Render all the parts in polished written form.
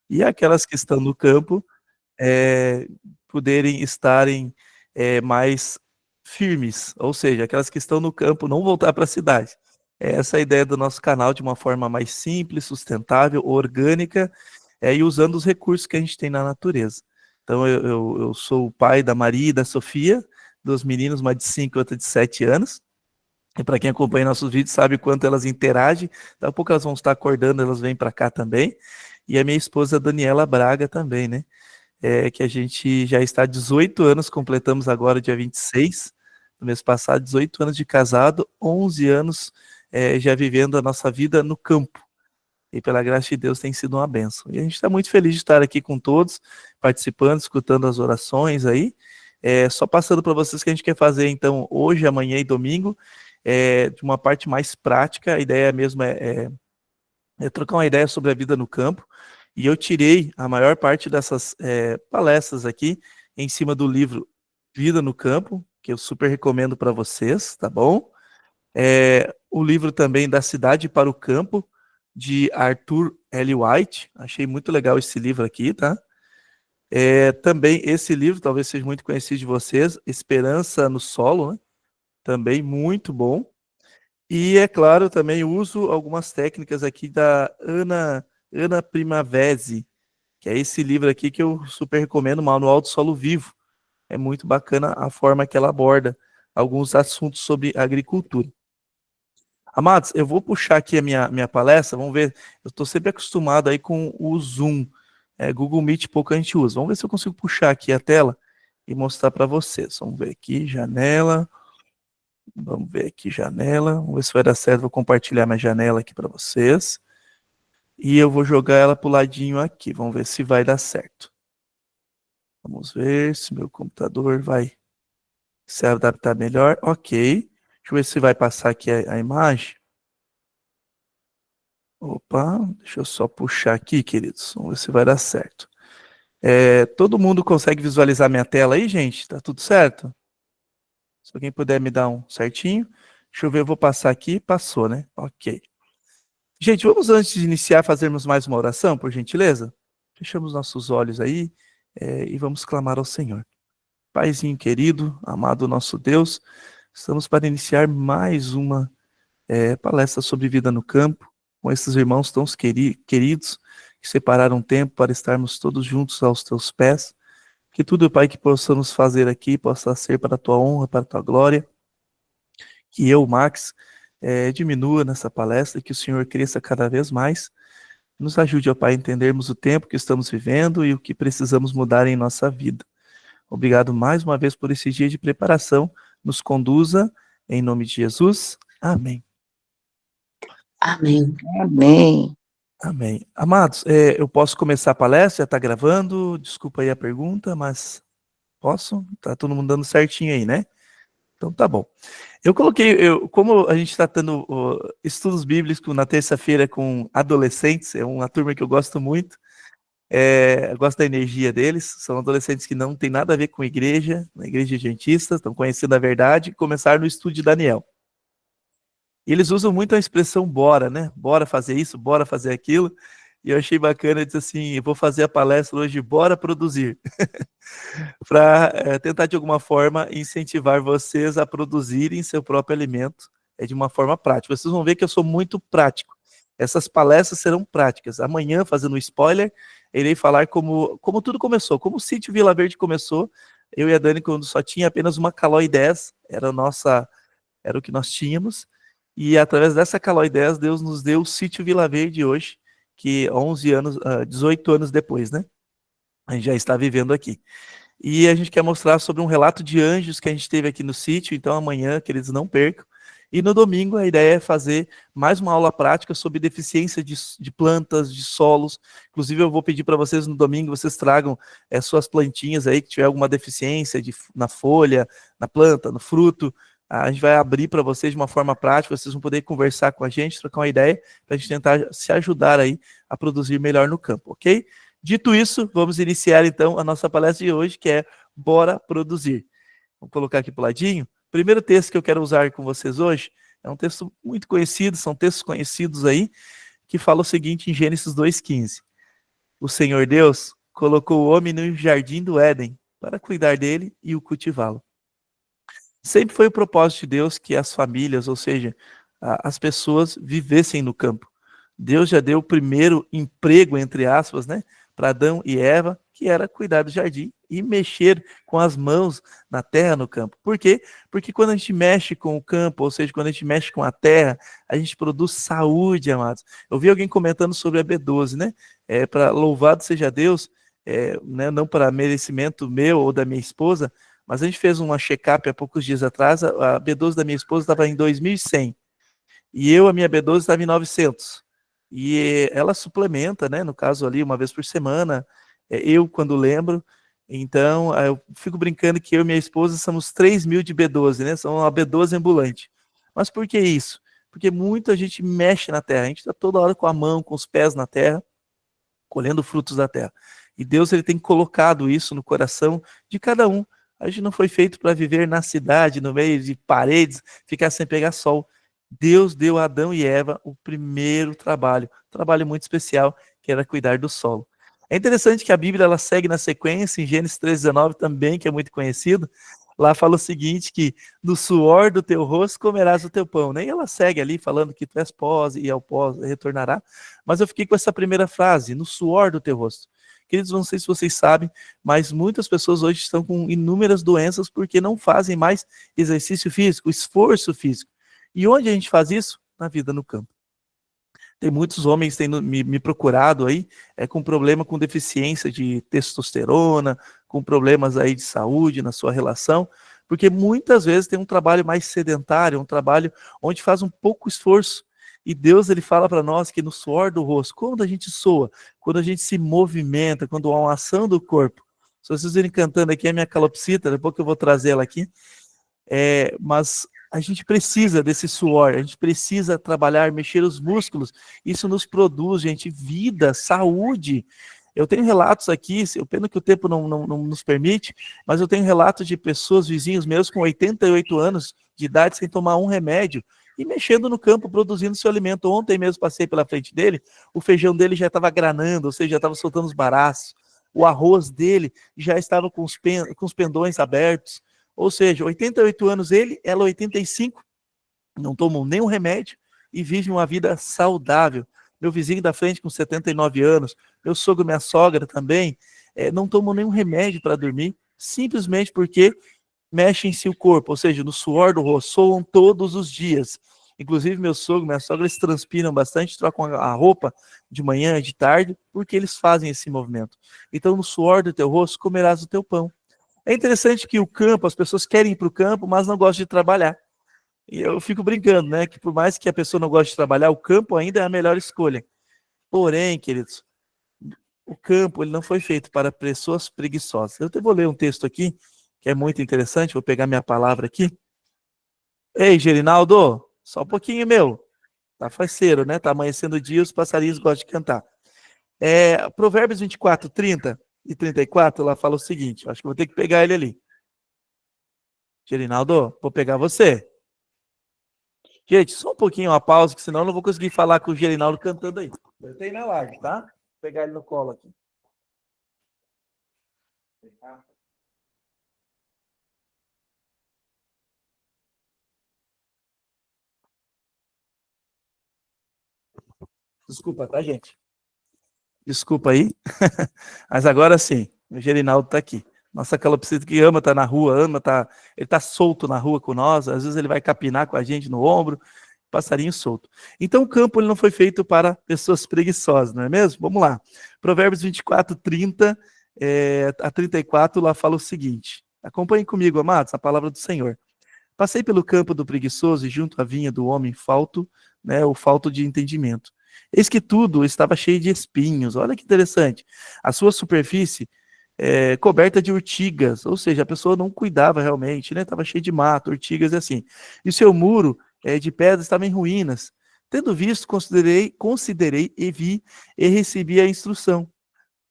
e aquelas que estão no campo, eh, poderem estarem, mais firmes, ou seja, aquelas que estão no campo não voltar para a cidade. Essa é a ideia do nosso canal, de uma forma mais simples, sustentável, orgânica, e usando os recursos que a gente tem na natureza. Então eu sou o pai da Maria e da Sofia, 2 meninos, uma de 5 e outra de 7 anos, e para quem acompanha nossos vídeos sabe quanto elas interagem. Daqui a pouco elas vão estar acordando, elas vêm para cá também. E a minha esposa Daniela Braga também, né? Que a gente já está há 18 anos, completamos agora dia 26 do mês passado, 18 anos de casado, 11 anos já vivendo a nossa vida no campo. E pela graça de Deus tem sido uma bênção. E a gente está muito feliz de estar aqui com todos, participando, escutando as orações aí. Só passando para vocês que a gente quer fazer, então, hoje, amanhã e domingo, de uma parte mais prática. A ideia mesmo é trocar uma ideia sobre a vida no campo. E eu tirei a maior parte dessas palestras aqui em cima do livro Vida no Campo, que eu super recomendo para vocês, tá bom? O livro também Da Cidade para o Campo, de Arthur L. White. Achei muito legal esse livro aqui, tá? Também esse livro, talvez seja muito conhecido de vocês, Esperança no Solo, né? Também muito bom. E, é claro, também uso algumas técnicas aqui da Ana Primavesi, que é esse livro aqui que eu super recomendo, Manual do Solo Vivo. É muito bacana a forma que ela aborda alguns assuntos sobre agricultura. Amados, eu vou puxar aqui a minha palestra, vamos ver, eu estou sempre acostumado aí com o Zoom, Google Meet pouco a gente usa. Vamos ver se eu consigo puxar aqui a tela e mostrar para vocês. Vamos ver aqui, janela, vamos ver aqui, janela, vamos ver se vai dar certo, vou compartilhar minha janela aqui para vocês. E eu vou jogar ela para o ladinho aqui, vamos ver se vai dar certo. Vamos ver se meu computador vai se adaptar melhor. Ok, deixa eu ver se vai passar aqui a imagem. Opa, deixa eu só puxar aqui, queridos. Vamos ver se vai dar certo. Todo mundo consegue visualizar minha tela aí, gente? Tá tudo certo? Se alguém puder me dar um certinho. Deixa eu ver, eu vou passar aqui. Passou, né? Ok. Gente, vamos antes de iniciar fazermos mais uma oração, por gentileza? Fechamos nossos olhos aí e vamos clamar ao Senhor. Paizinho querido, amado nosso Deus, estamos para iniciar mais uma palestra sobre vida no campo, com esses irmãos tão queridos, que separaram tempo para estarmos todos juntos aos teus pés. Que tudo, Pai, que possamos fazer aqui possa ser para a tua honra, para a tua glória. Que eu, Max, diminua nessa palestra, que o Senhor cresça cada vez mais. Nos ajude, ó Pai, a entendermos o tempo que estamos vivendo e o que precisamos mudar em nossa vida. Obrigado mais uma vez por esse dia de preparação. Nos conduza, em nome de Jesus. Amém. Amém. Amém. Amém. Amados, eu posso começar a palestra? Já está gravando? Desculpa aí a pergunta, mas posso? Tá todo mundo dando certinho aí, né? Então tá bom. Eu coloquei, como a gente está tendo estudos bíblicos na terça-feira com adolescentes, é uma turma que eu gosto muito, eu gosto da energia deles, são adolescentes que não tem nada a ver com igreja, na igreja adventista, estão conhecendo a verdade, e começaram no estudo de Daniel. E eles usam muito a expressão bora, né? Bora fazer isso, bora fazer aquilo. E eu achei bacana, eu disse assim, eu vou fazer a palestra hoje, bora produzir. Para tentar, de alguma forma, incentivar vocês a produzirem seu próprio alimento de uma forma prática. Vocês vão ver que eu sou muito prático. Essas palestras serão práticas. Amanhã, fazendo um spoiler, irei falar como tudo começou, como o sítio Vila Verde começou. Eu e a Dani, quando só tinha apenas uma Caloi 10, era o que nós tínhamos. E através dessa Caloi 10, Deus nos deu o sítio Vila Verde hoje, que 18 anos depois, né? A gente já está vivendo aqui. E a gente quer mostrar sobre um relato de anjos que a gente teve aqui no sítio, então amanhã, que eles não percam. E no domingo a ideia é fazer mais uma aula prática sobre deficiência de plantas, de solos. Inclusive eu vou pedir para vocês no domingo, vocês tragam suas plantinhas aí que tiver alguma deficiência na folha, na planta, no fruto. A gente vai abrir para vocês de uma forma prática, vocês vão poder conversar com a gente, trocar uma ideia, para a gente tentar se ajudar aí a produzir melhor no campo, ok? Dito isso, vamos iniciar então a nossa palestra de hoje, que é Bora Produzir. Vamos colocar aqui para o ladinho. O primeiro texto que eu quero usar com vocês hoje é um texto muito conhecido, são textos conhecidos aí, que fala o seguinte em Gênesis 2,15. O Senhor Deus colocou o homem no jardim do Éden para cuidar dele e o cultivá-lo. Sempre foi o propósito de Deus que as famílias, ou seja, as pessoas vivessem no campo. Deus já deu o primeiro emprego, entre aspas, né, para Adão e Eva, que era cuidar do jardim e mexer com as mãos na terra, no campo. Por quê? Porque quando a gente mexe com o campo, ou seja, quando a gente mexe com a terra, a gente produz saúde, amados. Eu vi alguém comentando sobre a B12, né? Para louvado seja Deus, né, não para merecimento meu ou da minha esposa, mas a gente fez uma check-up há poucos dias atrás, a B12 da minha esposa estava em 2100 e a minha B12 estava em 900. E ela suplementa, né, no caso ali, uma vez por semana, eu quando lembro. Então, eu fico brincando que eu e minha esposa somos 3.000 de B12, né, são uma B12 ambulante. Mas por que isso? Porque muita gente mexe na terra, a gente está toda hora com a mão, com os pés na terra, colhendo frutos da terra. E Deus ele tem colocado isso no coração de cada um. A gente não foi feito para viver na cidade, no meio de paredes, ficar sem pegar sol. Deus deu a Adão e Eva o primeiro trabalho, um trabalho muito especial, que era cuidar do solo. É interessante que a Bíblia ela segue na sequência, em Gênesis 3,19 também, que é muito conhecido. Lá fala o seguinte, que no suor do teu rosto comerás o teu pão. Nem ela segue ali falando que tu és pó e ao pó retornará. Mas eu fiquei com essa primeira frase, no suor do teu rosto. Queridos, não sei se vocês sabem, mas muitas pessoas hoje estão com inúmeras doenças porque não fazem mais exercício físico, esforço físico. E onde a gente faz isso? Na vida no campo. Tem muitos homens tendo me procurado aí com problema com deficiência de testosterona, com problemas aí de saúde na sua relação, porque muitas vezes tem um trabalho mais sedentário, um trabalho onde faz um pouco esforço. E Deus ele fala para nós que no suor do rosto, quando a gente soa, quando a gente se movimenta, quando há uma ação do corpo. Se vocês virem cantando aqui, a minha calopsita, depois que eu vou trazer ela aqui, mas a gente precisa desse suor, a gente precisa trabalhar, mexer os músculos, isso nos produz, gente, vida, saúde. Eu tenho relatos aqui, eu pena que o tempo não nos permite, mas eu tenho relatos de pessoas, vizinhos meus com 88 anos de idade, sem tomar um remédio, e mexendo no campo, produzindo seu alimento. Ontem mesmo passei pela frente dele, o feijão dele já estava granando, ou seja, já estava soltando os baraços, o arroz dele já estava com os pendões abertos, ou seja, 88 anos ele, ela 85, não tomam nenhum remédio e vivem uma vida saudável. Meu vizinho da frente com 79 anos, meu sogro, minha sogra também, não tomam nenhum remédio para dormir, simplesmente porque mexem-se o corpo, ou seja, no suor do rosto, soam todos os dias. Inclusive, meu sogro, minha sogra, eles transpiram bastante, trocam a roupa de manhã, de tarde, porque eles fazem esse movimento. Então, no suor do teu rosto, comerás o teu pão. É interessante que o campo, as pessoas querem ir para o campo, mas não gostam de trabalhar. E eu fico brincando, né? Que por mais que a pessoa não goste de trabalhar, o campo ainda é a melhor escolha. Porém, queridos, o campo ele não foi feito para pessoas preguiçosas. Eu até vou ler um texto aqui, que é muito interessante, vou pegar minha palavra aqui. Ei, Gerinaldo, só um pouquinho, meu. Tá faceiro, né? Tá amanhecendo o dia, os passarinhos gostam de cantar. Provérbios 24, 30 e 34, lá fala o seguinte, acho que vou ter que pegar ele ali. Gerinaldo, vou pegar você. Gente, só um pouquinho, uma pausa, que senão eu não vou conseguir falar com o Gerinaldo cantando aí. Eu tenho na live, tá? Vou pegar ele no colo aqui. Desculpa, tá, gente? Desculpa aí. Mas agora sim, o Gerinaldo tá aqui. Nossa calopsita que ama tá na rua, ele tá solto na rua com nós, às vezes ele vai capinar com a gente no ombro, passarinho solto. Então o campo ele não foi feito para pessoas preguiçosas, não é mesmo? Vamos lá. Provérbios 24, 30 a 34, lá fala o seguinte. Acompanhem comigo, amados, a palavra do Senhor. Passei pelo campo do preguiçoso e junto à vinha do homem falto, né, o falto de entendimento. Eis que tudo estava cheio de espinhos. Olha que interessante. A sua superfície coberta de urtigas, ou seja, a pessoa não cuidava realmente, né? Estava cheio de mato, urtigas e assim. E o seu muro de pedra estava em ruínas. Tendo visto, considerei e vi e recebi a instrução.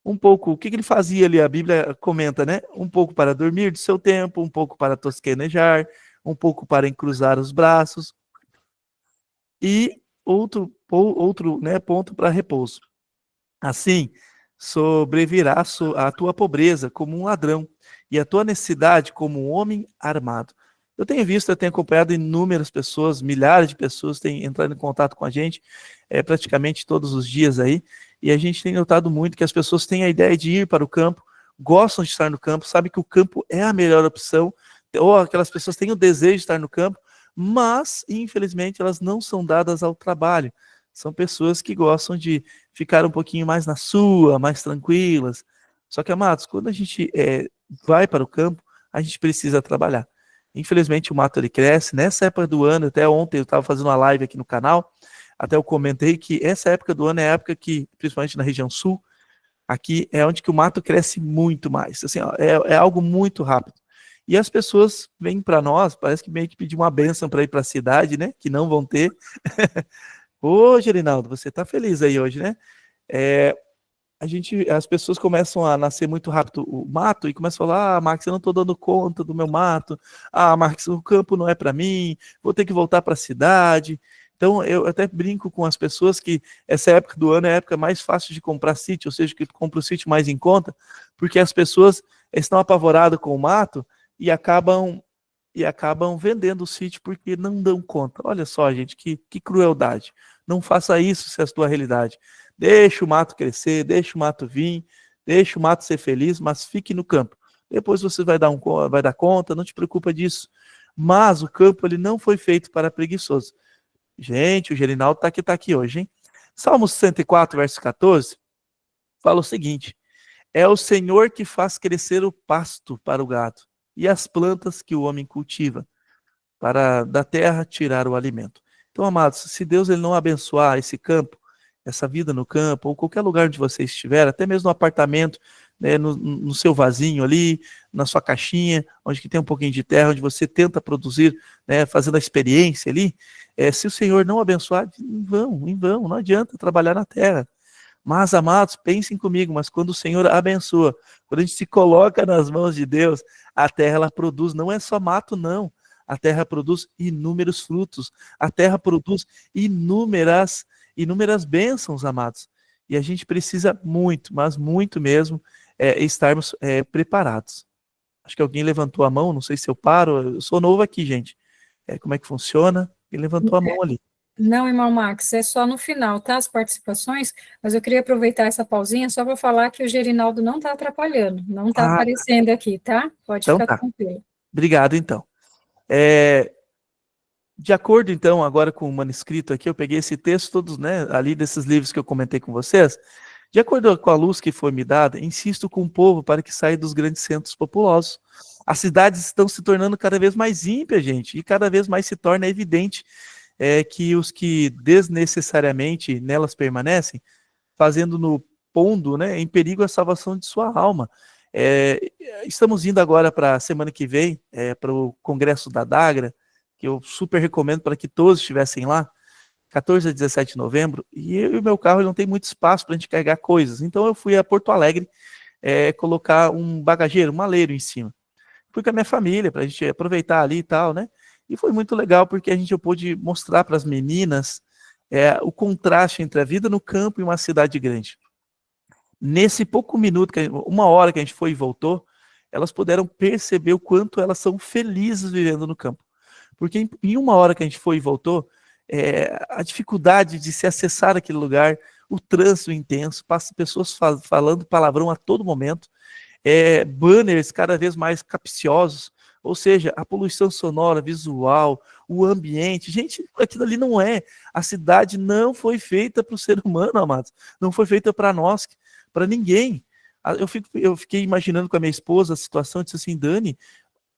Um pouco, o que ele fazia ali? A Bíblia comenta, né? Um pouco para dormir do seu tempo, um pouco para tosquenejar, um pouco para encruzar os braços e outro né, ponto para repouso. Assim, sobrevirá a tua pobreza como um ladrão, e a tua necessidade como um homem armado. Eu tenho acompanhado inúmeras pessoas, milhares de pessoas têm entrado em contato com a gente, praticamente todos os dias aí, e a gente tem notado muito que as pessoas têm a ideia de ir para o campo, gostam de estar no campo, sabem que o campo é a melhor opção, ou aquelas pessoas têm o desejo de estar no campo, mas, infelizmente, elas não são dadas ao trabalho. São pessoas que gostam de ficar um pouquinho mais na sua, mais tranquilas. Só que, amados, quando a gente vai para o campo, a gente precisa trabalhar. Infelizmente, o mato ele cresce. Nessa época do ano, até ontem eu estava fazendo uma live aqui no canal, até eu comentei que essa época do ano é a época que, principalmente na região sul, aqui é onde que o mato cresce muito mais. Assim, ó, é algo muito rápido. E as pessoas vêm para nós, parece que meio que pedir uma bênção para ir para a cidade, né? Que não vão ter. Ô, Gerinaldo, você tá feliz aí hoje, né? As pessoas começam a nascer muito rápido o mato e começam a falar: ah, Max, eu não tô dando conta do meu mato. Ah, Max, o campo não é para mim. Vou ter que voltar para a cidade. Então, eu até brinco com as pessoas que essa época do ano é a época mais fácil de comprar sítio, ou seja, que tu compra o sítio mais em conta, porque as pessoas estão apavoradas com o mato e acabam vendendo o sítio porque não dão conta. Olha só, gente, que crueldade. Não faça isso se é a tua realidade. Deixa o mato crescer, deixa o mato vir, deixa o mato ser feliz, mas fique no campo. Depois você vai dar conta, não te preocupa disso. Mas o campo ele não foi feito para preguiçoso. Gente, o Gerinaldo tá aqui hoje, hein? Salmo 64, verso 14, fala o seguinte: é o Senhor que faz crescer o pasto para o gado e as plantas que o homem cultiva, para da terra tirar o alimento. Então, amados, se Deus ele não abençoar esse campo, essa vida no campo, ou qualquer lugar onde você estiver, até mesmo no apartamento, né, no seu vasinho ali, na sua caixinha, onde que tem um pouquinho de terra, onde você tenta produzir, né, fazendo a experiência ali, se o Senhor não abençoar, em vão, não adianta trabalhar na terra. Mas, amados, pensem comigo, mas quando o Senhor abençoa, quando a gente se coloca nas mãos de Deus, a terra ela produz, não é só mato, não. A terra produz inúmeros frutos, a terra produz inúmeras bênçãos, amados. E a gente precisa muito, mas muito mesmo, estarmos preparados. Acho que alguém levantou a mão, não sei se eu paro, eu sou novo aqui, gente. Como é que funciona? Ele levantou a mão ali. Não, irmão Max, é só no final, tá? As participações, mas eu queria aproveitar essa pausinha só para falar que o Gerinaldo não está atrapalhando, não está Ah, aparecendo aqui, tá? Pode então ficar tá. tranquilo. Obrigado, então. É, De acordo, então, agora com o manuscrito aqui, eu peguei esse texto todos, né, ali desses livros que eu comentei com vocês. De acordo com a luz que foi me dada, insisto com o povo para que saia dos grandes centros populosos. As cidades estão se tornando cada vez mais ímpias, gente, e cada vez mais se torna evidente que os que desnecessariamente nelas permanecem, pondo, né, em perigo a salvação de sua alma. Estamos indo agora para a semana que vem, para o Congresso da Dagra, que eu super recomendo para que todos estivessem lá, 14 a 17 de novembro, e o meu carro não tem muito espaço para a gente carregar coisas, então eu fui a Porto Alegre colocar um bagageiro, um maleiro em cima. Fui com a minha família, para a gente aproveitar ali e tal, né? E foi muito legal, porque a gente pôde mostrar para as meninas o contraste entre a vida no campo e uma cidade grande. Nesse pouco minuto, uma hora que a gente foi e voltou, elas puderam perceber o quanto elas são felizes vivendo no campo. Porque em uma hora que a gente foi e voltou, a dificuldade de se acessar aquele lugar, o trânsito intenso, pessoas falando palavrão a todo momento, banners cada vez mais capciosos, ou seja, a poluição sonora, visual, o ambiente. Gente, aquilo ali não é. A cidade não foi feita para o ser humano, amados. Não foi feita para nós, para ninguém. Eu fiquei imaginando com a minha esposa a situação, eu disse assim: Dani,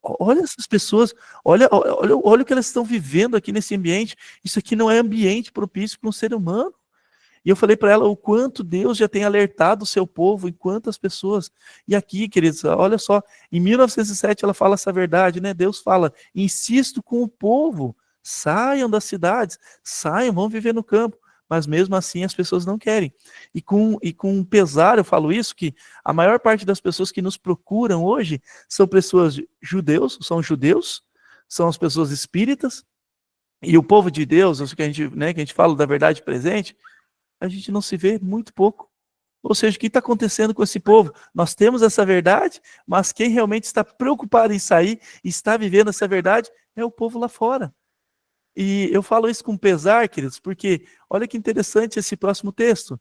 olha essas pessoas, olha o que elas estão vivendo aqui nesse ambiente. Isso aqui não é ambiente propício para um ser humano. E eu falei para ela o quanto Deus já tem alertado o seu povo e quantas pessoas. E aqui, queridos, olha só, em 1907 ela fala essa verdade, né? Deus fala: insisto com o povo, saiam das cidades, saiam, vão viver no campo. Mas mesmo assim as pessoas não querem. E com pesar eu falo isso, que a maior parte das pessoas que nos procuram hoje são pessoas judeus, são as pessoas espíritas, e o povo de Deus, que a gente fala da verdade presente, a gente não se vê muito pouco. Ou seja, o que está acontecendo com esse povo? Nós temos essa verdade, mas quem realmente está preocupado em sair e está vivendo essa verdade é o povo lá fora. E eu falo isso com pesar, queridos, porque olha que interessante esse próximo texto.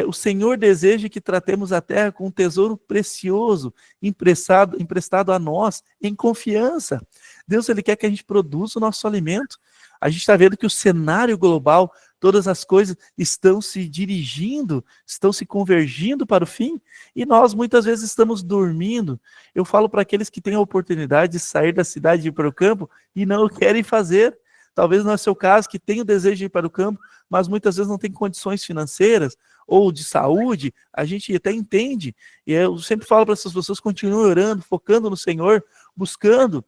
O Senhor deseja que tratemos a terra com um tesouro precioso, emprestado a nós, em confiança. Deus, ele quer que a gente produza o nosso alimento. A gente está vendo que o cenário global, todas as coisas estão se dirigindo, estão se convergindo para o fim, e nós muitas vezes estamos dormindo. Eu falo para aqueles que têm a oportunidade de sair da cidade e ir para o campo e não o querem fazer. Talvez não é o seu caso, que tem o desejo de ir para o campo, mas muitas vezes não tem condições financeiras ou de saúde. A gente até entende, e eu sempre falo para essas pessoas: continuem orando, focando no Senhor, buscando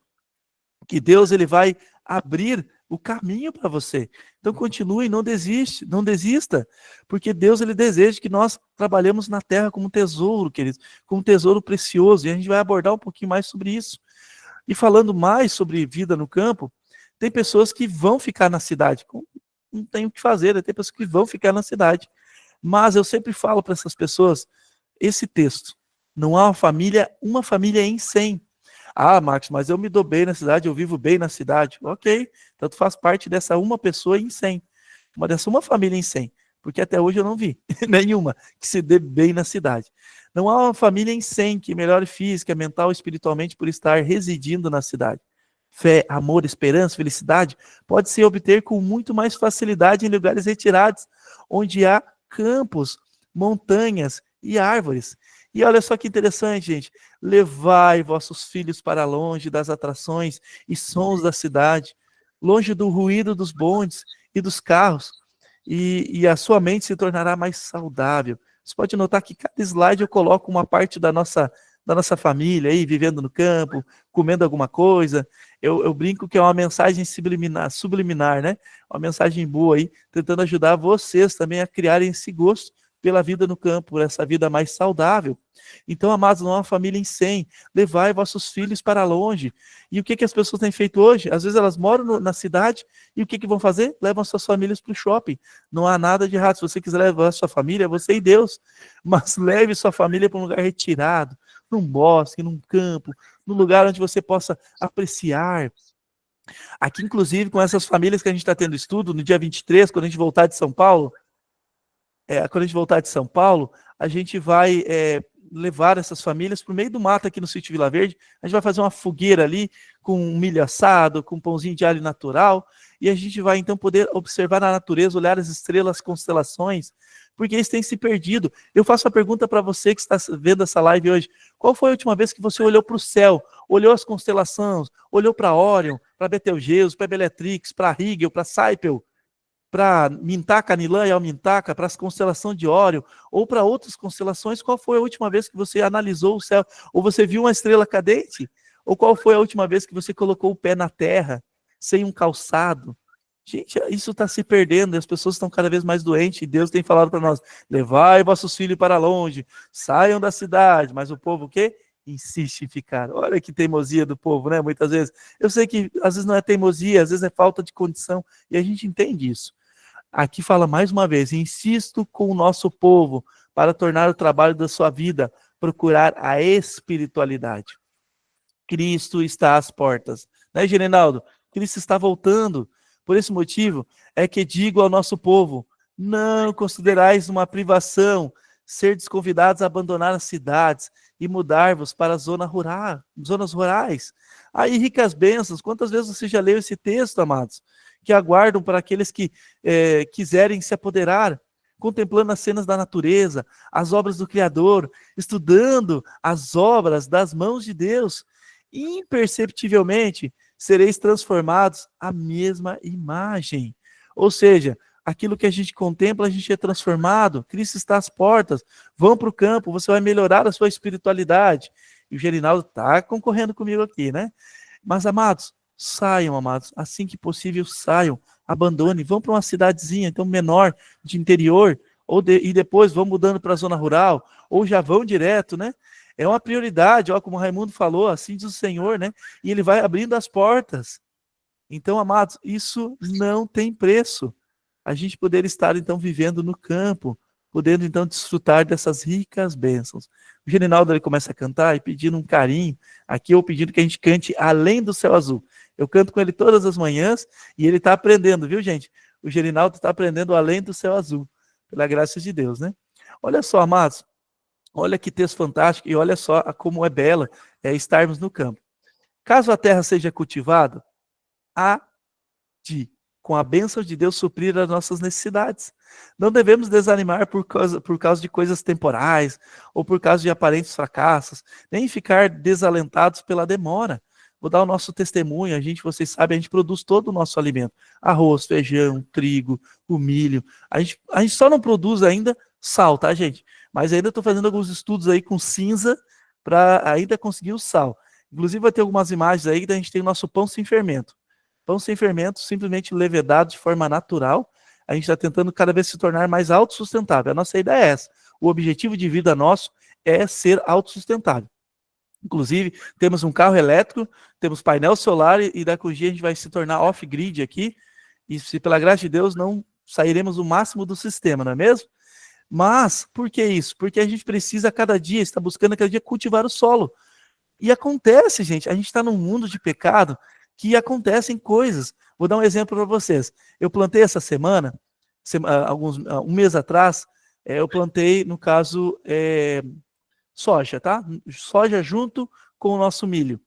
que Deus, ele vai abrir o caminho para você. Então continue, não desista, porque Deus, ele deseja que nós trabalhemos na terra como um tesouro, queridos, como um tesouro precioso, e a gente vai abordar um pouquinho mais sobre isso. E falando mais sobre vida no campo, tem pessoas que vão ficar na cidade, não tem o que fazer, tem pessoas que vão ficar na cidade. Mas eu sempre falo para essas pessoas esse texto: não há uma família em 100. Ah, Marcos, mas eu me dou bem na cidade, eu vivo bem na cidade. Ok, então tu faz parte dessa uma pessoa em 100, dessa uma família em 100, porque até hoje eu não vi nenhuma que se dê bem na cidade. Não há uma família em 100 que melhore física, mental e espiritualmente por estar residindo na cidade. Fé, amor, esperança, felicidade pode se obter com muito mais facilidade em lugares retirados, onde há campos, montanhas e árvores. E olha só que interessante, gente: levai vossos filhos para longe das atrações e sons da cidade, longe do ruído dos bondes e dos carros, e a sua mente se tornará mais saudável. Você pode notar que cada slide eu coloco uma parte da nossa família aí, vivendo no campo, comendo alguma coisa. Eu brinco que é uma mensagem subliminar, né? Uma mensagem boa aí, tentando ajudar vocês também a criarem esse gosto pela vida no campo, por essa vida mais saudável. Então, amados, não há uma família em 100. Levai vossos filhos para longe. E o que as pessoas têm feito hoje? Às vezes elas moram na cidade e o que vão fazer? Levam suas famílias para o shopping. Não há nada de errado. Se você quiser levar a sua família, é você e Deus. Mas leve sua família para um lugar retirado, num bosque, num campo, num lugar onde você possa apreciar. Aqui, inclusive, com essas famílias que a gente está tendo estudo, no dia 23, quando a gente voltar de São Paulo, a gente vai levar essas famílias para o meio do mato aqui no sítio Vila Verde. A gente vai fazer uma fogueira ali com um milho assado, com um pãozinho de alho natural, e a gente vai então poder observar a natureza, olhar as estrelas, as constelações, porque isso tem se perdido. Eu faço a pergunta para você que está vendo essa live hoje: qual foi a última vez que você olhou para o céu, olhou as constelações, olhou para Órion, para Betelgeuse, para Bellatrix, para Rigel, para Saipel, para Mintaka, Nilã e Almintaka, para as constelações de Órion, ou para outras constelações? Qual foi a última vez que você analisou o céu? Ou você viu uma estrela cadente? Ou qual foi a última vez que você colocou o pé na terra, sem um calçado? Gente, isso está se perdendo, e as pessoas estão cada vez mais doentes, e Deus tem falado para nós: levai vossos filhos para longe, saiam da cidade. Mas o povo o quê? Insiste em ficar. Olha que teimosia do povo, né? Muitas vezes. Eu sei que às vezes não é teimosia, às vezes é falta de condição, e a gente entende isso. Aqui fala mais uma vez: insisto com o nosso povo para tornar o trabalho da sua vida procurar a espiritualidade. Cristo está às portas. Né, Gerenaldo? Cristo está voltando. Por esse motivo é que digo ao nosso povo: não considerais uma privação ser desconvidados a abandonar as cidades e mudar-vos para zonas rurais. Aí, ricas bênçãos. Quantas vezes você já leu esse texto, amados? Que aguardam para aqueles que quiserem se apoderar, contemplando as cenas da natureza, as obras do Criador, estudando as obras das mãos de Deus. Imperceptivelmente sereis transformados à mesma imagem. Ou seja, aquilo que a gente contempla, a gente é transformado. Cristo está às portas. Vão para o campo, você vai melhorar a sua espiritualidade. E o Gerinaldo está concorrendo comigo aqui, né? Mas, amados, saiam, amados. Assim que possível, saiam. Abandone. Vão para uma cidadezinha, então, menor, de interior. E depois vão mudando para a zona rural. Ou já vão direto, né? É uma prioridade, ó, como o Raimundo falou, assim diz o Senhor, né? E ele vai abrindo as portas. Então, amados, isso não tem preço. A gente poder estar, então, vivendo no campo, podendo então desfrutar dessas ricas bênçãos. O Gerinaldo ele começa a cantar e pedindo um carinho, aqui eu pedindo que a gente cante Além do Céu Azul. Eu canto com ele todas as manhãs e ele está aprendendo, viu, gente? O Gerinaldo está aprendendo Além do Céu Azul, pela graça de Deus, né? Olha só, amados, olha que texto fantástico e olha só como é bela estarmos no campo. Caso a terra seja cultivada, há de, com a bênção de Deus, suprir as nossas necessidades. Não devemos desanimar por causa de coisas temporais ou por causa de aparentes fracassos, nem ficar desalentados pela demora. Vou dar o nosso testemunho, vocês sabem, a gente produz todo o nosso alimento. Arroz, feijão, trigo, o milho. A gente só não produz ainda sal, tá, gente? Mas ainda estou fazendo alguns estudos aí com cinza para ainda conseguir o sal. Inclusive vai ter algumas imagens aí da gente tem o nosso pão sem fermento. Pão sem fermento, simplesmente levedado de forma natural. A gente está tentando cada vez se tornar mais autossustentável. A nossa ideia é essa. O objetivo de vida nosso é ser autossustentável. Inclusive, temos um carro elétrico, temos painel solar e daqui a dia a gente vai se tornar off-grid aqui. E se pela graça de Deus não sairemos o máximo do sistema, não é mesmo? Mas, por que isso? Porque a gente precisa cada dia, está buscando cada dia cultivar o solo. E acontece, gente, a gente está num mundo de pecado que acontecem coisas. Vou dar um exemplo para vocês. Eu plantei essa semana, um mês atrás, eu plantei, no caso, soja, tá? Soja junto com o nosso milho.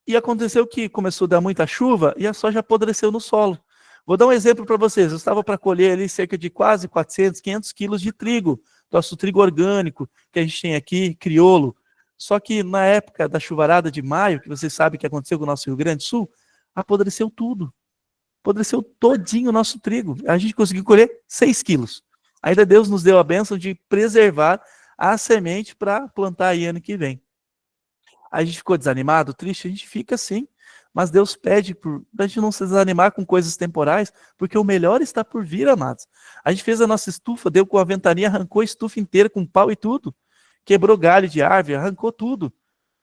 E aconteceu que começou a dar muita chuva e a soja apodreceu no solo. Vou dar um exemplo para vocês. Eu estava para colher ali cerca de quase 400, 500 quilos de trigo, nosso trigo orgânico que a gente tem aqui, crioulo. Só que na época da chuvarada de maio, que vocês sabem que aconteceu com o nosso Rio Grande do Sul, apodreceu tudo. Apodreceu todinho o nosso trigo. A gente conseguiu colher 6 quilos. Ainda Deus nos deu a bênção de preservar a semente para plantar aí ano que vem. A gente ficou desanimado, triste? A gente fica sim. Mas Deus pede para a gente não se desanimar com coisas temporais, porque o melhor está por vir, amados. A gente fez a nossa estufa, deu com a ventania, arrancou a estufa inteira com pau e tudo. Quebrou galho de árvore, arrancou tudo.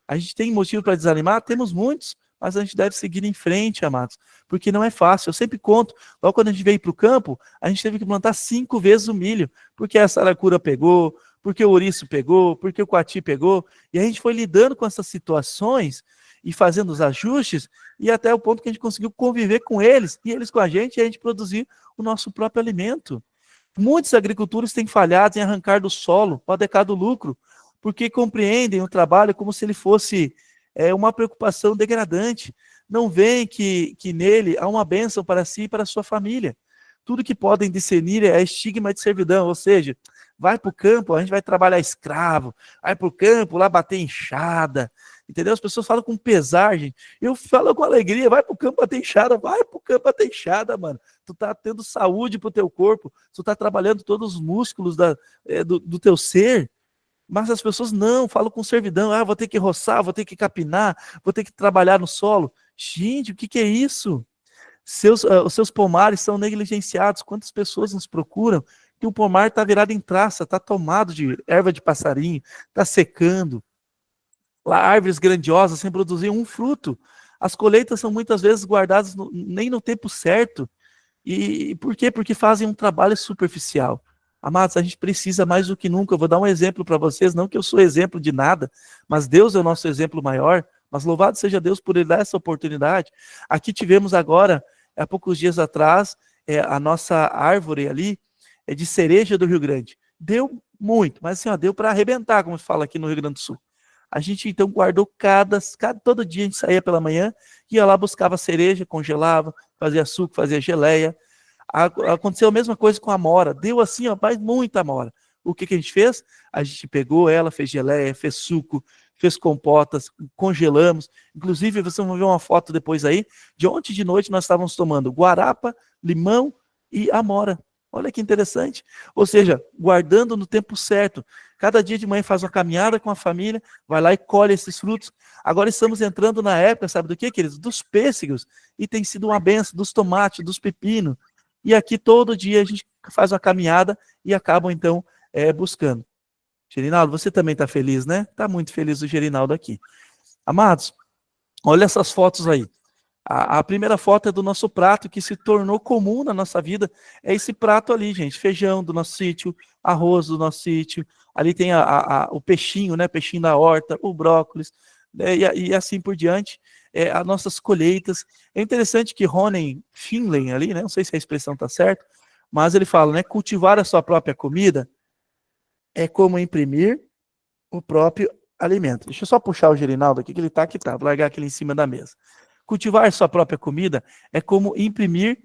A gente tem motivo para desanimar? Temos muitos, mas a gente deve seguir em frente, amados, porque não é fácil. Eu sempre conto, logo quando a gente veio para o campo, a gente teve que plantar 5 vezes o milho, porque a saracura pegou, porque o ouriço pegou, porque o coati pegou, e a gente foi lidando com essas situações e fazendo os ajustes, e até o ponto que a gente conseguiu conviver com eles, e eles com a gente produzir o nosso próprio alimento. Muitos agricultores têm falhado em arrancar do solo o adequado lucro, porque compreendem o trabalho como se ele fosse uma preocupação degradante. Não veem que nele há uma bênção para si e para a sua família. Tudo que podem discernir é estigma de servidão, ou seja, vai para o campo, a gente vai trabalhar escravo, vai para o campo, lá bater enxada, entendeu? As pessoas falam com pesar, gente. Eu falo com alegria, vai para o campo bater enxada, vai para o campo bater enxada, mano. Tu tá tendo saúde para o teu corpo, tu tá trabalhando todos os músculos do teu ser, mas as pessoas não, falam com servidão, vou ter que roçar, vou ter que capinar, vou ter que trabalhar no solo. Gente, o que é isso? Os seus pomares são negligenciados. Quantas pessoas nos procuram que o pomar está virado em traça, está tomado de erva de passarinho, está secando. Lá, árvores grandiosas sem produzir um fruto. As colheitas são muitas vezes guardadas nem no tempo certo. E por quê? Porque fazem um trabalho superficial. Amados, a gente precisa mais do que nunca. Eu vou dar um exemplo para vocês, não que eu sou exemplo de nada, mas Deus é o nosso exemplo maior. Mas louvado seja Deus por Ele dar essa oportunidade. Aqui tivemos agora, há poucos dias atrás, a nossa árvore ali de cereja do Rio Grande. Deu muito, mas assim, deu para arrebentar, como se fala aqui no Rio Grande do Sul. A gente então guardou todo dia a gente saía pela manhã, ia lá, buscava cereja, congelava, fazia suco, fazia geleia. Aconteceu a mesma coisa com a amora. Deu assim, mas muita amora. O que a gente fez? A gente pegou ela, fez geleia, fez suco, fez compotas, congelamos. Inclusive, vocês vão ver uma foto depois aí, de ontem de noite nós estávamos tomando guarapa, limão e amora. Olha que interessante. Ou seja, guardando no tempo certo. Cada dia de manhã faz uma caminhada com a família, vai lá e colhe esses frutos. Agora estamos entrando na época, sabe do que, queridos? Dos pêssegos. E tem sido uma benção, dos tomates, dos pepinos. E aqui todo dia a gente faz uma caminhada e acabam então buscando. Gerinaldo, você também está feliz, né? Está muito feliz o Gerinaldo aqui. Amados, olha essas fotos aí. A primeira foto é do nosso prato que se tornou comum na nossa vida. É esse prato ali, gente. Feijão do nosso sítio, arroz do nosso sítio, ali tem o peixinho, né? Peixinho da horta, o brócolis, né? E assim por diante, as nossas colheitas. É interessante que Ronen Finlay ali, né? Não sei se a expressão está certa, mas ele fala, né? Cultivar a sua própria comida é como imprimir o próprio alimento. Deixa eu só puxar o Gerinaldo aqui, que ele está aqui, tá? Vou largar aquele em cima da mesa. Cultivar sua própria comida é como imprimir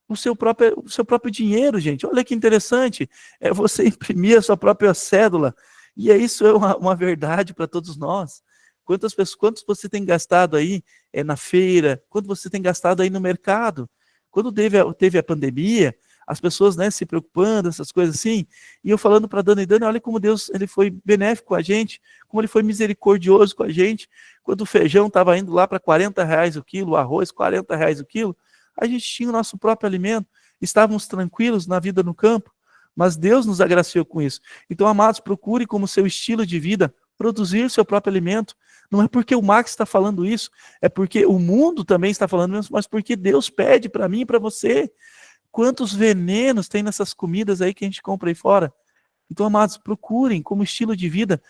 o seu próprio dinheiro, gente. Olha que interessante. É você imprimir a sua própria cédula. E isso é uma verdade para todos nós. Quantos você tem gastado aí na feira? Quanto você tem gastado aí no mercado? Quando teve a pandemia, as pessoas, né, se preocupando, essas coisas assim, e eu falando para Dani, olha como Deus ele foi benéfico com a gente, como ele foi misericordioso com a gente. Quando o feijão estava indo lá para R$ 40 o quilo, o arroz R$ 40 o quilo, a gente tinha o nosso próprio alimento, estávamos tranquilos na vida no campo, mas Deus nos agraciou com isso. Então, amados, procure como seu estilo de vida produzir seu próprio alimento. Não é porque o Max está falando isso, é porque o mundo também está falando isso, mas porque Deus pede para mim e para você. Quantos venenos tem nessas comidas aí que a gente compra aí fora? Então, amados, procurem como estilo de vida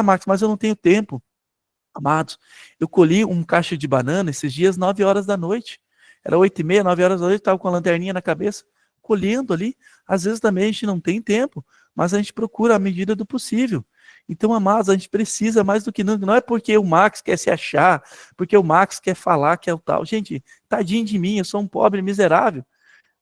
Max, mas eu não tenho tempo. Amados, eu colhi um caixa de banana esses dias, 9 horas da noite. Era 8h30, 9 horas da noite, estava com a lanterninha na cabeça, colhendo ali. Às vezes também a gente não tem tempo, mas a gente procura a medida do possível. Então, amados, a gente precisa mais do que nunca. Não é porque o Max quer se achar, porque o Max quer falar que é o tal. Gente, tadinho de mim, eu sou um pobre miserável.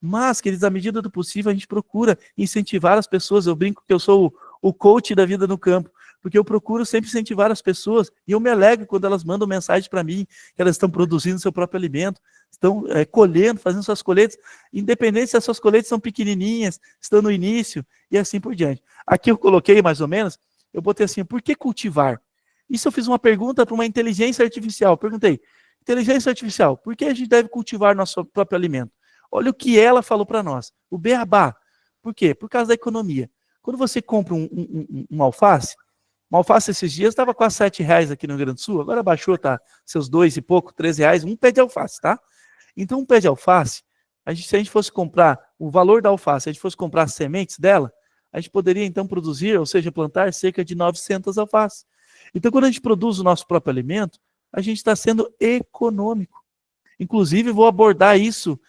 Mas, queridos, à medida do possível, a gente procura incentivar as pessoas. Eu brinco que eu sou o coach da vida no campo, porque eu procuro sempre incentivar as pessoas, e eu me alegro quando elas mandam mensagem para mim, que elas estão produzindo seu próprio alimento, estão colhendo, fazendo suas colheitas, independente se as suas colheitas são pequenininhas, estão no início, e assim por diante. Aqui eu coloquei, mais ou menos, eu botei assim, por que cultivar? Isso eu fiz uma pergunta para uma inteligência artificial. Eu perguntei, inteligência artificial, por que a gente deve cultivar nosso próprio alimento? Olha o que ela falou para nós, o beabá. Por quê? Por causa da economia. Quando você compra um alface, uma alface esses dias estava quase R$ 7 aqui no Rio Grande do Sul, agora baixou, tá? Seus 2 e pouco, R$ 3, um pé de alface, tá? Então, um pé de alface, se a gente fosse comprar o valor da alface, se a gente fosse comprar as sementes dela, a gente poderia então produzir, ou seja, plantar cerca de 900 alfaces. Então, quando a gente produz o nosso próprio alimento, a gente está sendo econômico. Inclusive, vou abordar isso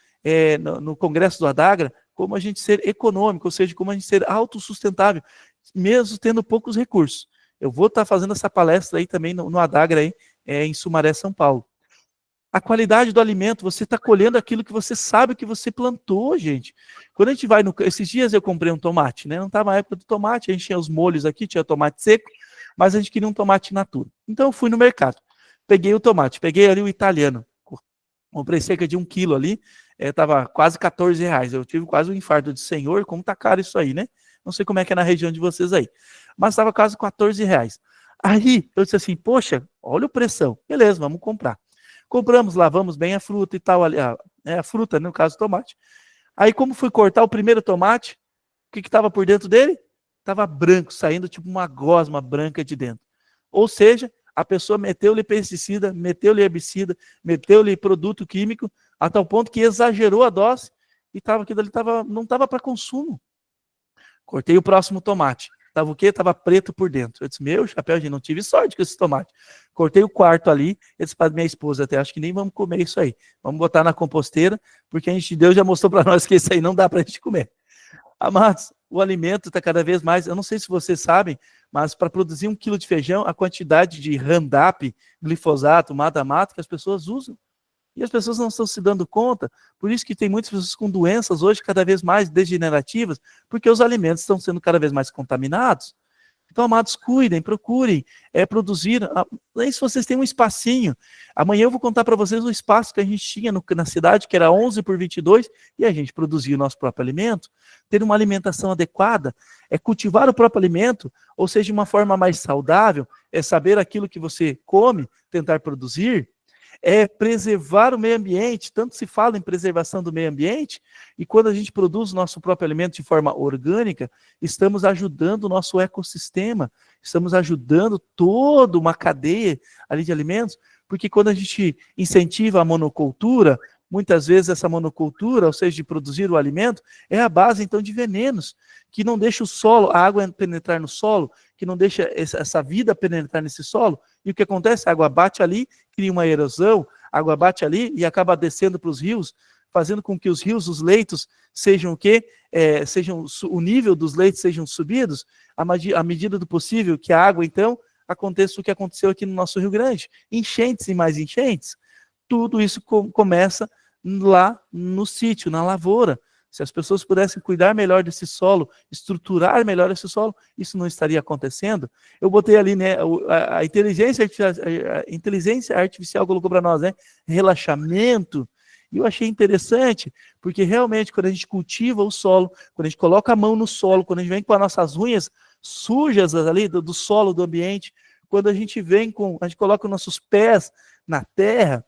no Congresso do Adagra, como a gente ser econômico, ou seja, como a gente ser autossustentável, mesmo tendo poucos recursos. Eu vou estar fazendo essa palestra aí também no Adagra, aí, em Sumaré, São Paulo. A qualidade do alimento, você está colhendo aquilo que você sabe que você plantou, gente. Quando a gente vai esses dias eu comprei um tomate, né? Não estava na época do tomate, a gente tinha os molhos aqui, tinha tomate seco, mas a gente queria um tomate natura. Então eu fui no mercado, peguei o tomate, peguei ali o italiano, comprei cerca de 1 quilo ali, estava quase R$ 14. Eu tive quase um infarto de senhor, como tá caro isso aí, né? Não sei como é que é na região de vocês aí, mas estava quase R$ 14. Aí eu disse assim, poxa, olha o pressão, beleza, vamos comprar. Compramos, lavamos bem a fruta e tal, a fruta, no caso, tomate. Aí, como fui cortar o primeiro tomate, o que estava por dentro dele? Estava branco, saindo tipo uma gosma branca de dentro. Ou seja, a pessoa meteu-lhe pesticida, meteu-lhe herbicida, meteu-lhe produto químico, a tal ponto que exagerou a dose e aquilo ali não estava para consumo. Cortei o próximo tomate. Tava o quê? Tava preto por dentro. Eu disse, meu chapéu, gente, não tive sorte com esse tomate. Cortei o quarto ali, eu disse para minha esposa, até acho que nem vamos comer isso aí. Vamos botar na composteira, porque Deus já mostrou para nós que isso aí não dá para a gente comer. Amados, o alimento está cada vez mais, eu não sei se vocês sabem, mas para produzir 1 quilo de feijão, a quantidade de Roundup, glifosato, mata-mata que as pessoas usam. E as pessoas não estão se dando conta, por isso que tem muitas pessoas com doenças hoje cada vez mais degenerativas, porque os alimentos estão sendo cada vez mais contaminados. Então, amados, cuidem, procurem produzir. Nem se vocês têm um espacinho. Amanhã eu vou contar para vocês o espaço que a gente tinha na cidade, que era 11 por 22, e a gente produzia o nosso próprio alimento. Ter uma alimentação adequada, cultivar o próprio alimento, ou seja, de uma forma mais saudável, saber aquilo que você come, tentar produzir, preservar o meio ambiente. Tanto se fala em preservação do meio ambiente, e quando a gente produz o nosso próprio alimento de forma orgânica, estamos ajudando o nosso ecossistema, estamos ajudando toda uma cadeia ali de alimentos, porque quando a gente incentiva a monocultura, muitas vezes essa monocultura, ou seja, de produzir o alimento, é a base, então, de venenos, que não deixa o solo, a água penetrar no solo, que não deixa essa vida penetrar nesse solo, e o que acontece? A água bate ali, cria uma erosão, a água bate ali e acaba descendo para os rios, fazendo com que os rios, os leitos, sejam o quê? O nível dos leitos sejam subidos, à medida do possível, que a água, então, aconteça o que aconteceu aqui no nosso Rio Grande, enchentes e mais enchentes. Tudo isso começa lá no sítio, na lavoura. Se as pessoas pudessem cuidar melhor desse solo, estruturar melhor esse solo, isso não estaria acontecendo. Eu botei ali, né, a inteligência artificial colocou para nós, né, relaxamento, e eu achei interessante, porque realmente quando a gente cultiva o solo, quando a gente coloca a mão no solo, quando a gente vem com as nossas unhas sujas ali do solo, do ambiente, quando a gente coloca os nossos pés na terra,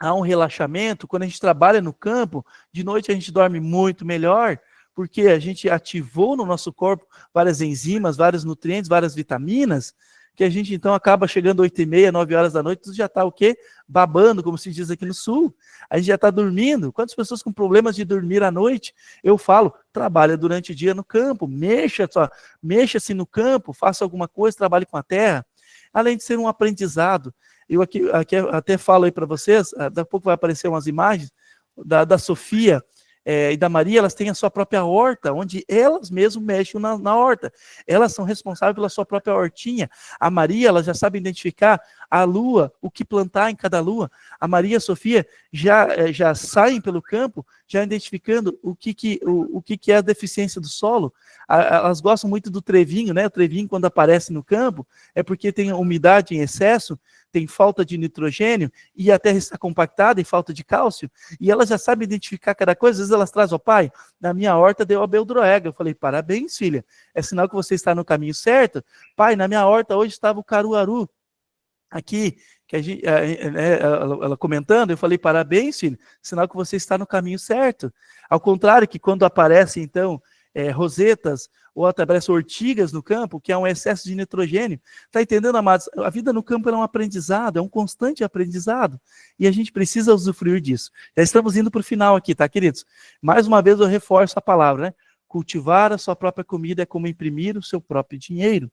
há um relaxamento. Quando a gente trabalha no campo, de noite a gente dorme muito melhor, porque a gente ativou no nosso corpo várias enzimas, vários nutrientes, várias vitaminas, que a gente então acaba chegando 8h30, 9 horas da noite, já está o quê? Babando, como se diz aqui no sul. A gente já está dormindo. Quantas pessoas com problemas de dormir à noite? Eu falo, trabalha durante o dia no campo, mexa-se no campo, faça alguma coisa, trabalhe com a terra. Além de ser um aprendizado, eu aqui até falo aí para vocês, daqui a pouco vai aparecer umas imagens da Sofia e da Maria, elas têm a sua própria horta, onde elas mesmas mexem na horta. Elas são responsáveis pela sua própria hortinha. A Maria, ela já sabe identificar a lua, o que plantar em cada lua. A Maria e a Sofia já saem pelo campo, já identificando o que é a deficiência do solo. Elas gostam muito do trevinho, né? O trevinho, quando aparece no campo, é porque tem umidade em excesso, tem falta de nitrogênio, e a terra está compactada e falta de cálcio, e elas já sabem identificar cada coisa. Às vezes elas trazem, pai, na minha horta deu a beldroega. Eu falei, parabéns, filha, é sinal que você está no caminho certo. Pai, na minha horta hoje estava o caruaru, aqui, que a gente, ela comentando, eu falei, parabéns, filho, sinal que você está no caminho certo. Ao contrário, que quando aparecem, então, rosetas, ou até aparecem ortigas no campo, que é um excesso de nitrogênio. Está entendendo, amados? A vida no campo é um aprendizado, é um constante aprendizado, e a gente precisa usufruir disso. Já estamos indo para o final aqui, tá, queridos? Mais uma vez eu reforço a palavra, né? Cultivar a sua própria comida é como imprimir o seu próprio dinheiro.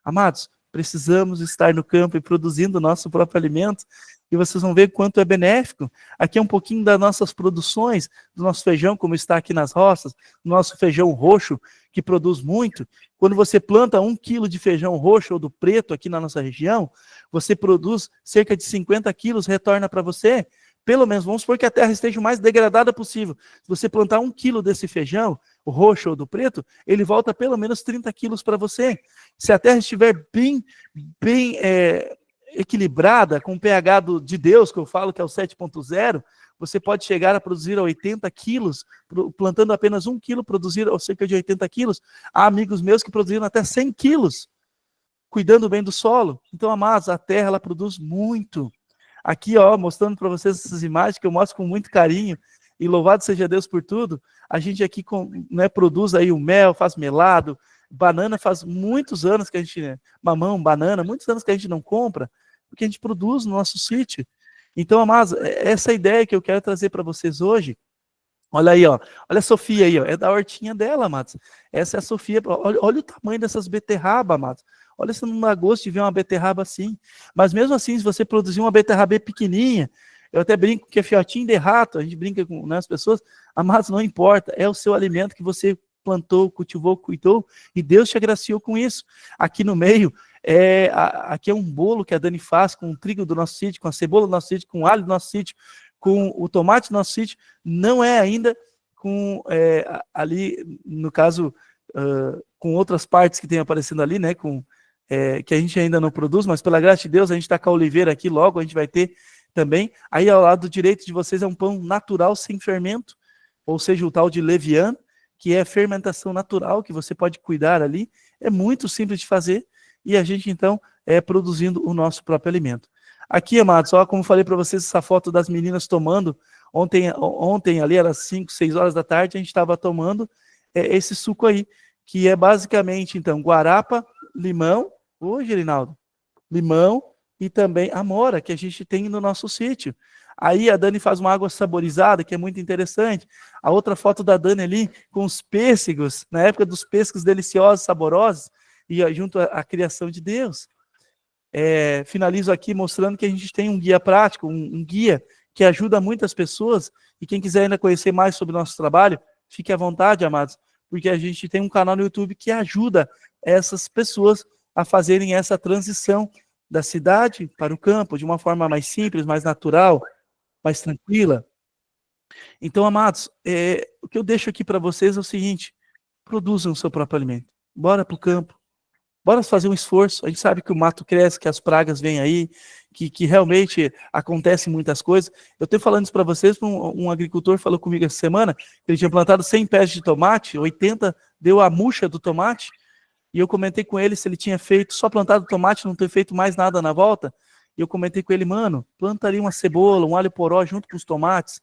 Amados, precisamos estar no campo e produzindo o nosso próprio alimento, e vocês vão ver quanto é benéfico. Aqui é um pouquinho das nossas produções, do nosso feijão, como está aqui nas roças, do nosso feijão roxo, que produz muito. Quando você planta 1 quilo de feijão roxo ou do preto aqui na nossa região, você produz cerca de 50 quilos, retorna para você. Pelo menos, vamos supor que a terra esteja o mais degradada possível. Se você plantar 1 quilo desse feijão, o roxo ou do preto, ele volta pelo menos 30 quilos para você. Se a terra estiver bem equilibrada, com o pH de Deus, que eu falo que é o 7.0, você pode chegar a produzir 80 quilos, plantando apenas 1 quilo, produzir cerca de 80 quilos. Há amigos meus que produziram até 100 quilos, cuidando bem do solo. Então, amados, a terra, ela produz muito. Aqui, ó, mostrando para vocês essas imagens que eu mostro com muito carinho, e louvado seja Deus por tudo. A gente aqui produz aí o mel, faz melado, banana, faz muitos anos que a gente, mamão, banana, muitos anos que a gente não compra, porque a gente produz no nosso sítio. Então, amados, essa ideia que eu quero trazer para vocês hoje, olha aí, ó, olha a Sofia aí, ó, é da hortinha dela, amados. Essa é a Sofia, olha o tamanho dessas beterrabas, amados. Olha se não dá gosto de ver uma beterraba assim. Mas mesmo assim, se você produzir uma beterraba pequenininha, eu até brinco que é fiotinho de rato, a gente brinca com as pessoas, amados, não importa, é o seu alimento que você plantou, cultivou, cuidou, e Deus te agraciou com isso. Aqui no meio, aqui é um bolo que a Dani faz com o trigo do nosso sítio, com a cebola do nosso sítio, com o alho do nosso sítio, com o tomate do nosso sítio. Não é ainda com, ali, no caso, com outras partes que tem aparecendo ali, né, que a gente ainda não produz, mas pela graça de Deus, a gente está com a oliveira aqui, logo a gente vai ter também. Aí ao lado direito de vocês é um pão natural sem fermento, ou seja, o tal de leviano, que é fermentação natural, que você pode cuidar ali. É muito simples de fazer, e a gente então produzindo o nosso próprio alimento. Aqui, amados, ó, como falei para vocês, essa foto das meninas tomando, ontem ali era 5, 6 horas da tarde, a gente estava tomando esse suco aí, que é basicamente, então, guarapa, limão, ô Gerinaldo, limão, e também a amora que a gente tem no nosso sítio. Aí a Dani faz uma água saborizada, que é muito interessante. A outra foto da Dani ali, com os pêssegos, na época dos pêssegos deliciosos, saborosos, e junto à criação de Deus. Finalizo aqui mostrando que a gente tem um guia prático, um guia que ajuda muitas pessoas, e quem quiser ainda conhecer mais sobre o nosso trabalho, fique à vontade, amados, porque a gente tem um canal no YouTube que ajuda essas pessoas a fazerem essa transição da cidade para o campo, de uma forma mais simples, mais natural, mais tranquila. Então, amados, o que eu deixo aqui para vocês é o seguinte: produzam o seu próprio alimento. Bora para o campo. Bora fazer um esforço. A gente sabe que o mato cresce, que as pragas vêm aí, que realmente acontecem muitas coisas. Eu estou falando isso para vocês, um agricultor falou comigo essa semana, que ele tinha plantado 100 pés de tomate, 80 deu a murcha do tomate, e eu comentei com ele se ele tinha feito, só plantado tomate, não ter feito mais nada na volta. E eu comentei com ele, mano, planta ali uma cebola, um alho poró junto com os tomates,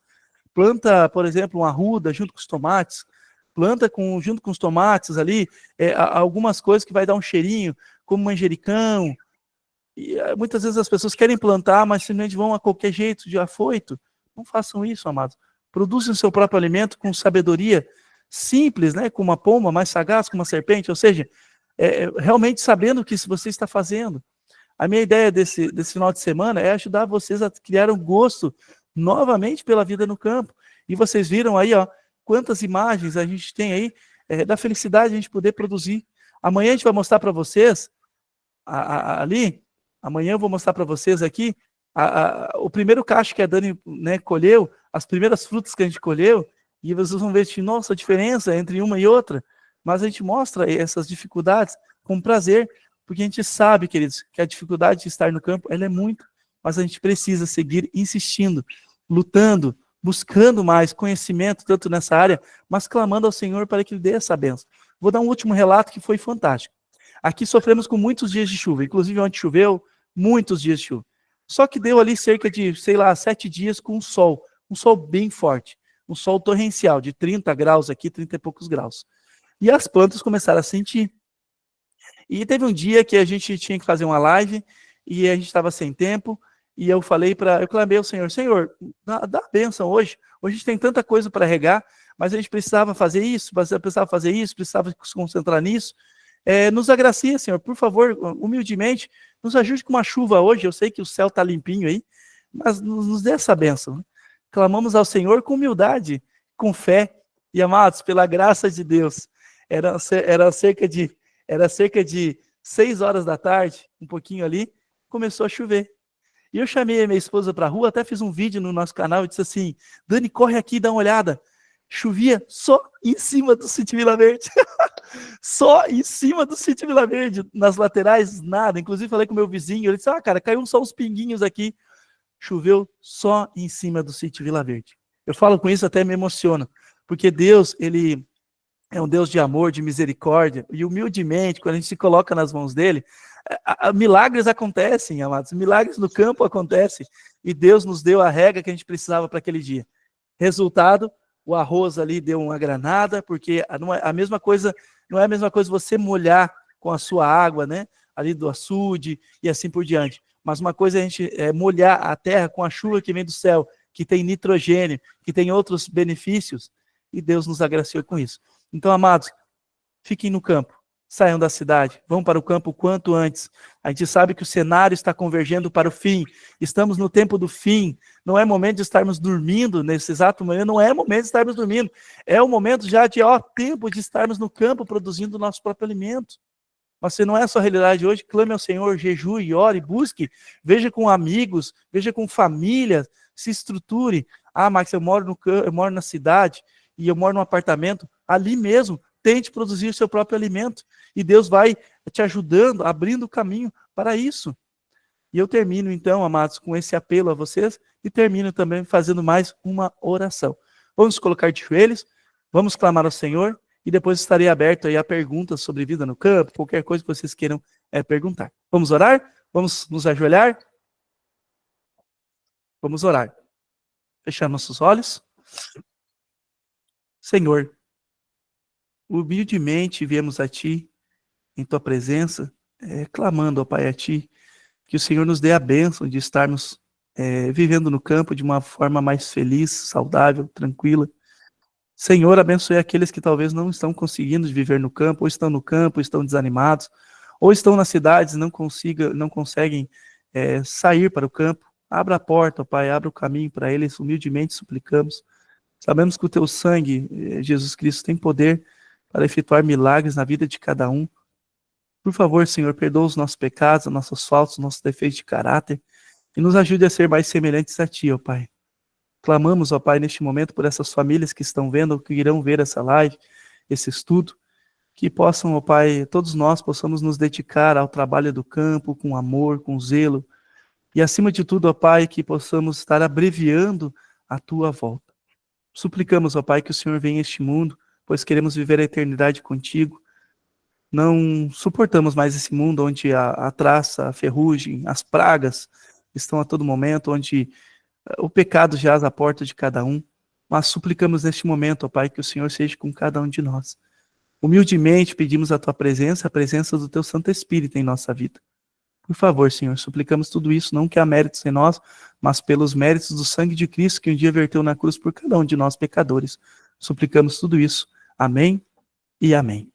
planta, por exemplo, uma arruda junto com os tomates, planta junto com os tomates ali, algumas coisas que vai dar um cheirinho, como manjericão. E muitas vezes as pessoas querem plantar, mas simplesmente vão a qualquer jeito, de afoito. Não façam isso, amados. Produzam o seu próprio alimento com sabedoria simples, né? Com uma pomba mais sagaz, com uma serpente, ou seja, realmente sabendo o que você está fazendo. A minha ideia desse final de semana é ajudar vocês a criar um gosto novamente pela vida no campo. E vocês viram aí, ó, quantas imagens a gente tem aí da felicidade de a gente poder produzir. Amanhã a gente vai mostrar para vocês, ali, amanhã eu vou mostrar para vocês aqui, o primeiro cacho que a Dani, né, colheu, as primeiras frutas que a gente colheu, e vocês vão ver, nossa, a diferença entre uma e outra. Mas a gente mostra essas dificuldades com prazer, porque a gente sabe, queridos, que a dificuldade de estar no campo, ela é muito, mas a gente precisa seguir insistindo, lutando, buscando mais conhecimento, tanto nessa área, mas clamando ao Senhor para que Ele dê essa bênção. Vou dar um último relato que foi fantástico. Aqui sofremos com muitos dias de chuva, inclusive ontem choveu, muitos dias de chuva. Só que deu ali cerca de, 7 dias com um sol bem forte, um sol torrencial, de 30 graus aqui, 30 e poucos graus. E as plantas começaram a sentir. E teve um dia que a gente tinha que fazer uma live, e a gente estava sem tempo, e eu clamei ao Senhor, dá a bênção hoje a gente tem tanta coisa para regar, mas a gente precisava fazer isso, precisava se concentrar nisso. Nos agracia, Senhor, por favor, humildemente, nos ajude com uma chuva hoje. Eu sei que o céu está limpinho aí, mas nos dê essa bênção, né? Clamamos ao Senhor com humildade, com fé, e amados, pela graça de Deus, era cerca de 6 horas da tarde, um pouquinho ali, começou a chover. E eu chamei a minha esposa para a rua, até fiz um vídeo no nosso canal e disse assim: Dani, corre aqui e dá uma olhada. Chovia só em cima do sítio Vila Verde. Só em cima do sítio Vila Verde, nas laterais, nada. Inclusive falei com o meu vizinho, ele disse: cara, caiu só uns pinguinhos aqui. Choveu só em cima do sítio Vila Verde. Eu falo com isso, até me emociona, porque Deus, Ele é um Deus de amor, de misericórdia, e humildemente, quando a gente se coloca nas mãos dele, milagres acontecem, amados, milagres no campo acontecem, e Deus nos deu a rega que a gente precisava para aquele dia. Resultado, o arroz ali deu uma granada, porque não é a mesma coisa você molhar com a sua água, né, ali do açude e assim por diante. Mas uma coisa é a gente molhar a terra com a chuva que vem do céu, que tem nitrogênio, que tem outros benefícios, e Deus nos agraciou com isso. Então, amados, fiquem no campo, saiam da cidade, vão para o campo o quanto antes. A gente sabe que o cenário está convergendo para o fim, estamos no tempo do fim, não é momento de estarmos dormindo nesse exato momento, não é momento de estarmos dormindo, é o momento já de tempo de estarmos no campo produzindo o nosso próprio alimento. Mas se não é a sua realidade hoje, clame ao Senhor, jejue, ore, busque, veja com amigos, veja com família, se estruture. Max, eu moro na cidade e eu moro num apartamento, ali mesmo, tente produzir o seu próprio alimento e Deus vai te ajudando, abrindo o caminho para isso. E eu termino então, amados, com esse apelo a vocês e termino também fazendo mais uma oração. Vamos colocar de joelhos, vamos clamar ao Senhor e depois estarei aberto aí a perguntas sobre vida no campo, qualquer coisa que vocês queiram perguntar. Vamos orar? Vamos nos ajoelhar? Vamos orar. Fechar nossos olhos. Senhor, humildemente viemos a Ti, em Tua presença, clamando, ó Pai, a Ti, que o Senhor nos dê a bênção de estarmos vivendo no campo de uma forma mais feliz, saudável, tranquila. Senhor, abençoe aqueles que talvez não estão conseguindo viver no campo, ou estão no campo, estão desanimados, ou estão nas cidades e não conseguem sair para o campo. Abra a porta, Pai, abra o caminho para eles, humildemente suplicamos. Sabemos que o teu sangue, Jesus Cristo, tem poder para efetuar milagres na vida de cada um. Por favor, Senhor, perdoa os nossos pecados, as nossas faltas, os nossos defeitos de caráter, e nos ajude a ser mais semelhantes a Ti, ó Pai. Clamamos, ó Pai, neste momento por essas famílias que estão vendo ou que irão ver essa live, esse estudo, que possam, ó Pai, todos nós possamos nos dedicar ao trabalho do campo com amor, com zelo, e acima de tudo, ó Pai, que possamos estar abreviando a Tua volta. Suplicamos, ó Pai, que o Senhor venha a este mundo, pois queremos viver a eternidade contigo. Não suportamos mais esse mundo onde a traça, a ferrugem, as pragas estão a todo momento, onde o pecado jaz à porta de cada um. Mas suplicamos neste momento, ó Pai, que o Senhor seja com cada um de nós. Humildemente pedimos a Tua presença, a presença do Teu Santo Espírito em nossa vida. Por favor, Senhor, suplicamos tudo isso, não que há méritos em nós, mas pelos méritos do sangue de Cristo que um dia verteu na cruz por cada um de nós pecadores. Suplicamos tudo isso. Amém e amém.